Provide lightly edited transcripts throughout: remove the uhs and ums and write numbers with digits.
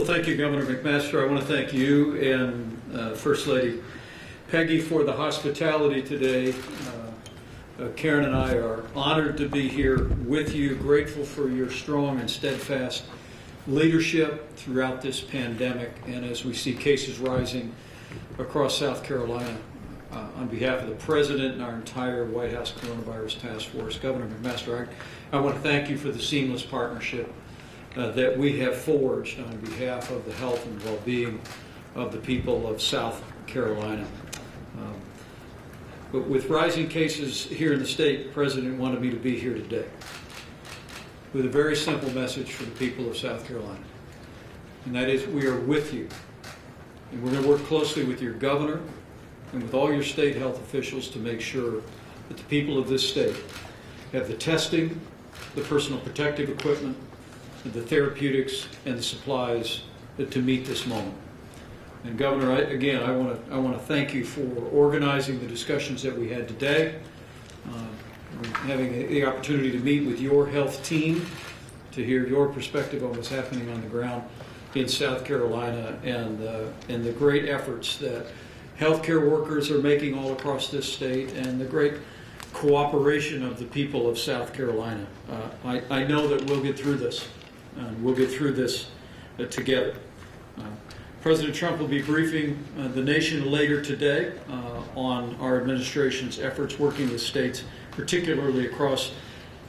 Well, thank you, Governor McMaster. I want to thank you and First Lady Peggy for the hospitality today. Karen and I are honored to be here with you, grateful for your strong and steadfast leadership throughout this pandemic, and as we see cases rising across South Carolina. On behalf of the President and our entire White House Coronavirus Task Force, Governor McMaster, I want to thank you for the seamless partnership that we have forged on behalf of the health and well-being of the people of South Carolina. But with rising cases here in the state, the President wanted me to be here today with a very simple message for the people of South Carolina, and that is we are with you, and we're going to work closely with your governor and with all your state health officials to make sure that the people of this state have the testing, the personal protective equipment, the therapeutics, and the supplies to meet this moment. And Governor, again, I want to thank you for organizing the discussions that we had today, having the opportunity to meet with your health team to hear your perspective on what's happening on the ground in South Carolina, and the great efforts that healthcare workers are making all across this state, and the great cooperation of the people of South Carolina. I know that we'll get through this, and we'll get through this together. President Trump will be briefing the nation later today on our administration's efforts working with states, particularly across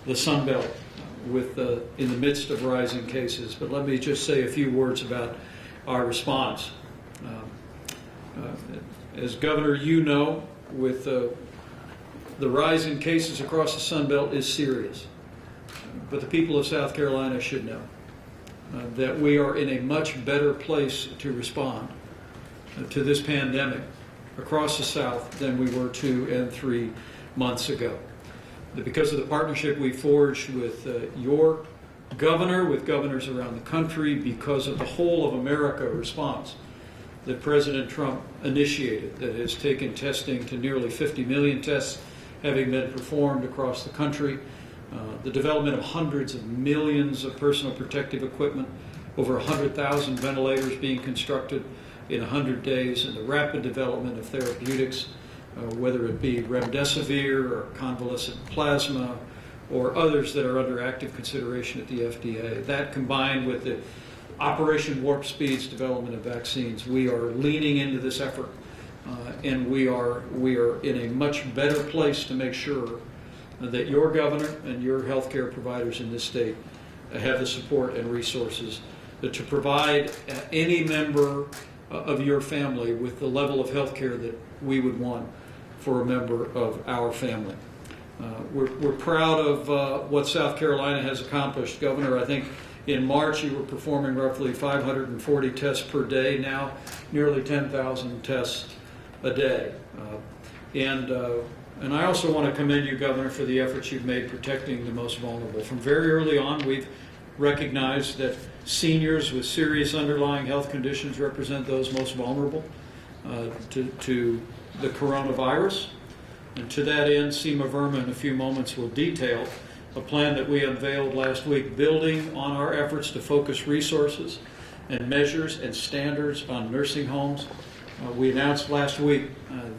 the Sun Belt, in the midst of rising cases. But let me just say a few words about our response. As Governor, you know, with the rise in cases across the Sun Belt is serious. But the people of South Carolina should know that we are in a much better place to respond to this pandemic across the South than we were 2 and 3 months ago. Because of the partnership we forged with your governor, with governors around the country, because of the whole of America response that President Trump initiated, that has taken testing to nearly 50 million tests having been performed across the country, the development of hundreds of millions of personal protective equipment, over 100,000 ventilators being constructed in 100 days, and the rapid development of therapeutics, whether it be remdesivir or convalescent plasma or others that are under active consideration at the FDA. That, combined with the Operation Warp Speed's development of vaccines, we are leaning into this effort, and we are in a much better place to make sure that your governor and your healthcare providers in this state have the support and resources to provide any member of your family with the level of healthcare that we would want for a member of our family. We're proud of what South Carolina has accomplished. Governor, I think in March you were performing roughly 540 tests per day, now nearly 10,000 tests a day. And I also want to commend you, Governor, for the efforts you've made protecting the most vulnerable. From very early on, we've recognized that seniors with serious underlying health conditions represent those most vulnerable to the coronavirus. And to that end, Seema Verma in a few moments will detail a plan that we unveiled last week, building on our efforts to focus resources and measures and standards on nursing homes. We announced last week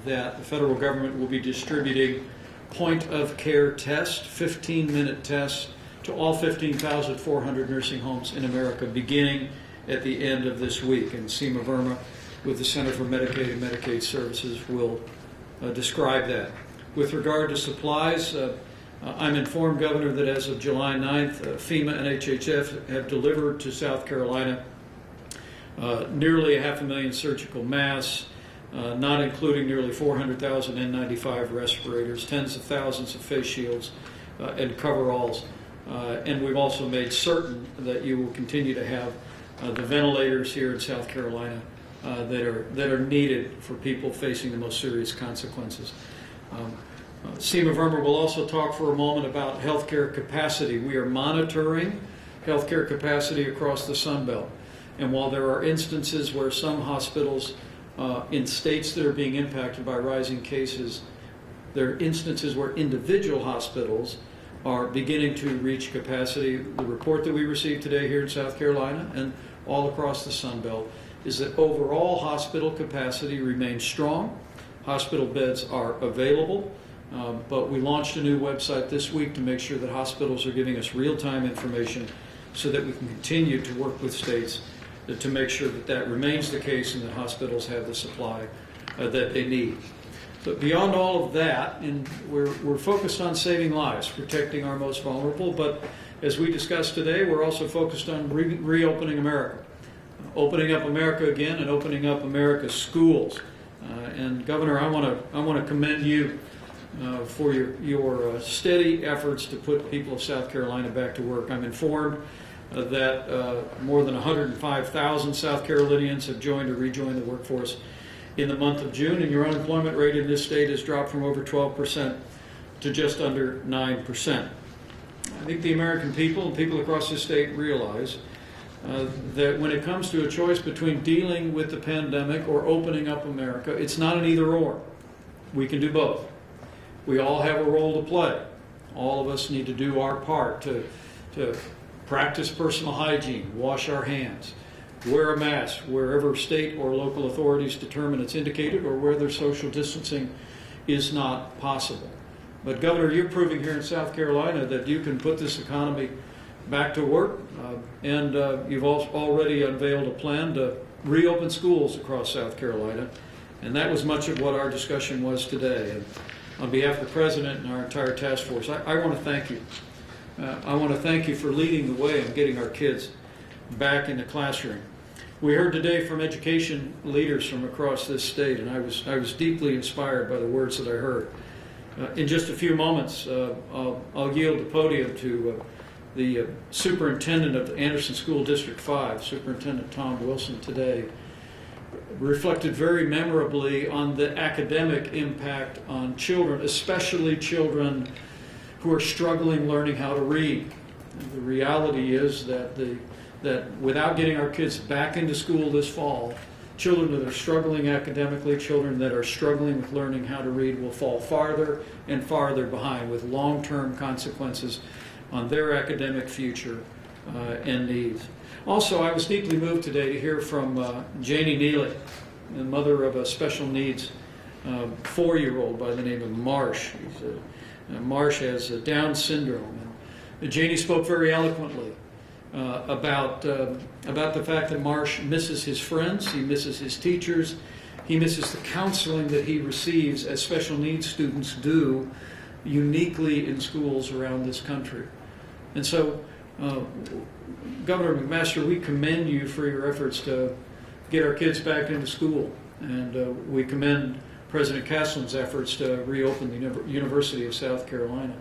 that the federal government will be distributing point-of-care tests, 15-minute tests, to all 15,400 nursing homes in America, beginning at the end of this week. And Seema Verma, with the Center for Medicaid and Medicaid Services, will describe that. With regard to supplies, I'm informed, Governor, that as of July 9th, FEMA and HHS have delivered to South Carolina nearly 500,000 surgical masks, not including nearly 400,000 N95 respirators, tens of thousands of face shields and coveralls. And we've also made certain that you will continue to have the ventilators here in South Carolina that are needed for people facing the most serious consequences. Seema Verma will also talk for a moment about healthcare capacity. We are monitoring healthcare capacity across the Sun Belt. And while there are instances where some hospitals in states that are being impacted by rising cases, there are instances where individual hospitals are beginning to reach capacity. The report that we received today here in South Carolina and all across the Sun Belt is that overall hospital capacity remains strong. Hospital beds are available, but we launched a new website this week to make sure that hospitals are giving us real-time information so that we can continue to work with states to make sure that that remains the case and that hospitals have the supply that they need. But beyond all of that, and we're focused on saving lives, protecting our most vulnerable, but as we discussed today, we're also focused on reopening America, opening up America again and opening up America's schools. And Governor, I want to commend you for your steady efforts to put people of South Carolina back to work. I'm informed that more than 105,000 South Carolinians have joined or rejoined the workforce in the month of June, and your unemployment rate in this state has dropped from over 12% to just under 9%. I think the American people and people across this state realize that when it comes to a choice between dealing with the pandemic or opening up America, it's not an either or. We can do both. We all have a role to play. All of us need to do our part to practice personal hygiene, wash our hands, wear a mask wherever state or local authorities determine it's indicated or where their social distancing is not possible. But Governor, you're proving here in South Carolina that you can put this economy back to work, and you've already unveiled a plan to reopen schools across South Carolina, and that was much of what our discussion was today. And on behalf of the President and our entire task force, I want to thank you. I want to thank you for leading the way in getting our kids back in the classroom. We heard today from education leaders from across this state, and I was deeply inspired by the words that I heard. In just a few moments, I'll yield the podium to the superintendent of the Anderson School District 5, Superintendent Tom Wilson, today, reflected very memorably on the academic impact on children, especially children who are struggling learning how to read. And the reality is that without getting our kids back into school this fall, children that are struggling academically, children that are struggling with learning how to read will fall farther and farther behind with long-term consequences on their academic future and needs. Also, I was deeply moved today to hear from Janie Neely, the mother of a special needs 4-year-old by the name of Marsh. Marsh has Down syndrome. And Janie spoke very eloquently about the fact that Marsh misses his friends, he misses his teachers, he misses the counseling that he receives as special needs students do uniquely in schools around this country. And so, Governor McMaster, we commend you for your efforts to get our kids back into school, and we commend President Castleman's efforts to reopen the University of South Carolina.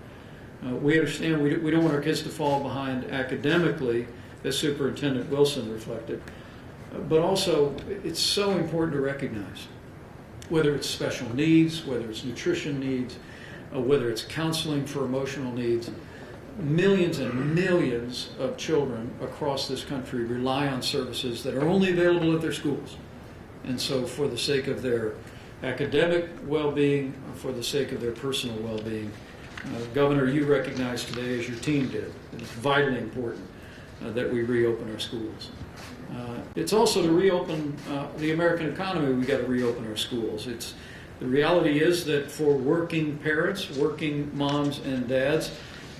We understand we don't want our kids to fall behind academically, as Superintendent Wilson reflected, but also it's so important to recognize, whether it's special needs, whether it's nutrition needs, whether it's counseling for emotional needs, millions and millions of children across this country rely on services that are only available at their schools. And so for the sake of their academic well-being, for the sake of their personal well-being, Governor, you recognize today, as your team did, that it's vitally important that we reopen our schools. It's also to reopen the American economy, we've got to reopen our schools. The reality is that for working parents, working moms and dads,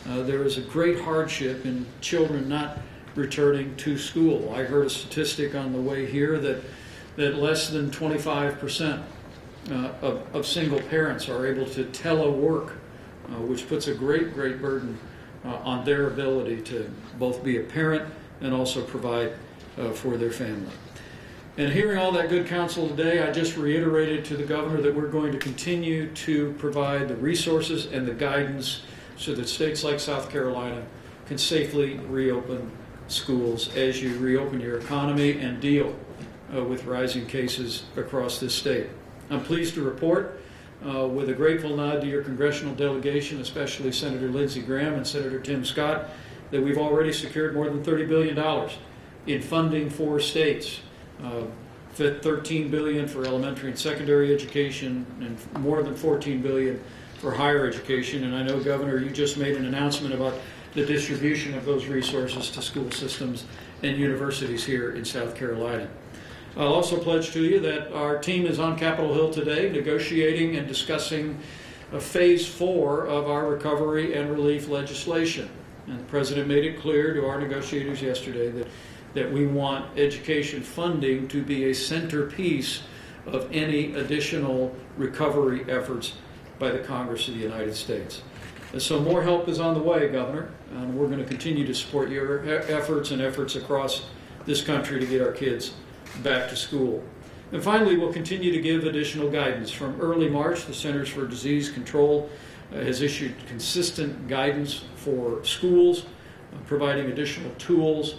there is a great hardship in children not returning to school. I heard a statistic on the way here that less than 25% of single parents are able to telework, which puts a great burden on their ability to both be a parent and also provide for their family. And hearing all that good counsel today, I just reiterated to the Governor that we're going to continue to provide the resources and the guidance so that states like South Carolina can safely reopen schools as you reopen your economy and deal with rising cases across this state. I'm pleased to report, with a grateful nod to your congressional delegation, especially Senator Lindsey Graham and Senator Tim Scott, that we've already secured more than $30 billion in funding for states. $13 billion for elementary and secondary education and more than $14 billion for higher education. And I know, Governor, you just made an announcement about the distribution of those resources to school systems and universities here in South Carolina. I'll also pledge to you that our team is on Capitol Hill today negotiating and discussing Phase 4 of our recovery and relief legislation. And the President made it clear to our negotiators yesterday that we want education funding to be a centerpiece of any additional recovery efforts by the Congress of the United States. And so more help is on the way, Governor, and we're going to continue to support your efforts and efforts across this country to get our kids back to school. And finally, we'll continue to give additional guidance. From early March, the Centers for Disease Control has issued consistent guidance for schools, providing additional tools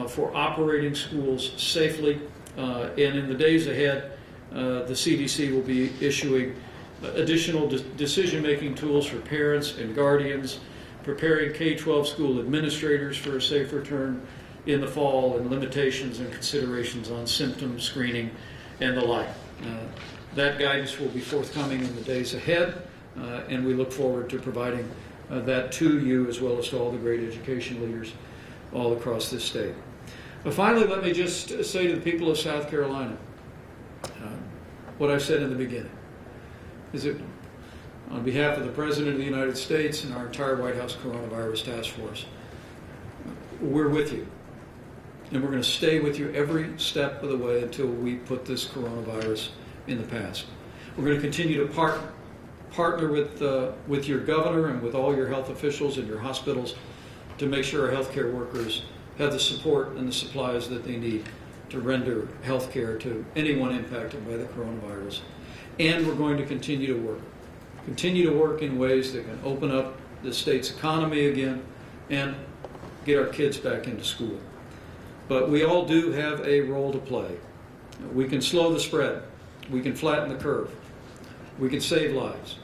for operating schools safely. And in the days ahead, the CDC will be issuing additional decision-making tools for parents and guardians, preparing K-12 school administrators for a safe return in the fall, and limitations and considerations on symptom screening and the like. That guidance will be forthcoming in the days ahead, and we look forward to providing that to you as well as to all the great education leaders all across this state. But finally, let me just say to the people of South Carolina what I said in the beginning, is that on behalf of the President of the United States and our entire White House Coronavirus Task Force, we're with you. And we're going to stay with you every step of the way until we put this coronavirus in the past. We're going to continue to partner with your governor and with all your health officials and your hospitals to make sure our healthcare workers have the support and the supplies that they need to render health care to anyone impacted by the coronavirus. And we're going to continue to work in ways that can open up the state's economy again and get our kids back into school. But we all do have a role to play. We can slow the spread. We can flatten the curve. We can save lives.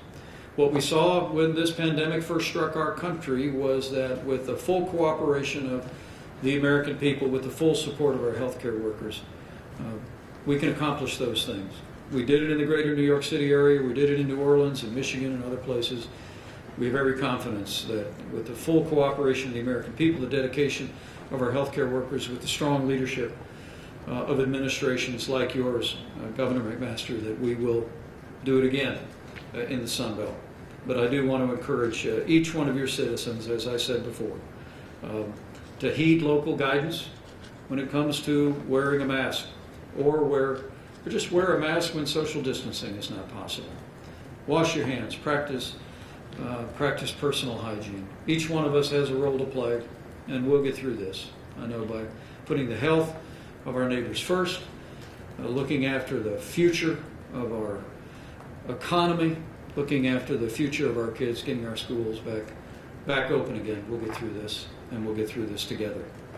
What we saw when this pandemic first struck our country was that with the full cooperation of the American people, with the full support of our healthcare workers, we can accomplish those things. We did it in the greater New York City area. We did it in New Orleans and Michigan and other places. We have every confidence that with the full cooperation of the American people, the dedication of our healthcare workers, with the strong leadership of administrations like yours, Governor McMaster, that we will do it again in the Sun Belt. But I do want to encourage each one of your citizens, as I said before, to heed local guidance when it comes to wearing a mask, or just wear a mask when social distancing is not possible. Wash your hands, practice personal hygiene. Each one of us has a role to play, and we'll get through this, I know, by putting the health of our neighbors first, looking after the future of our economy, looking after the future of our kids, getting our schools back open again. We'll get through this, and we'll get through this together.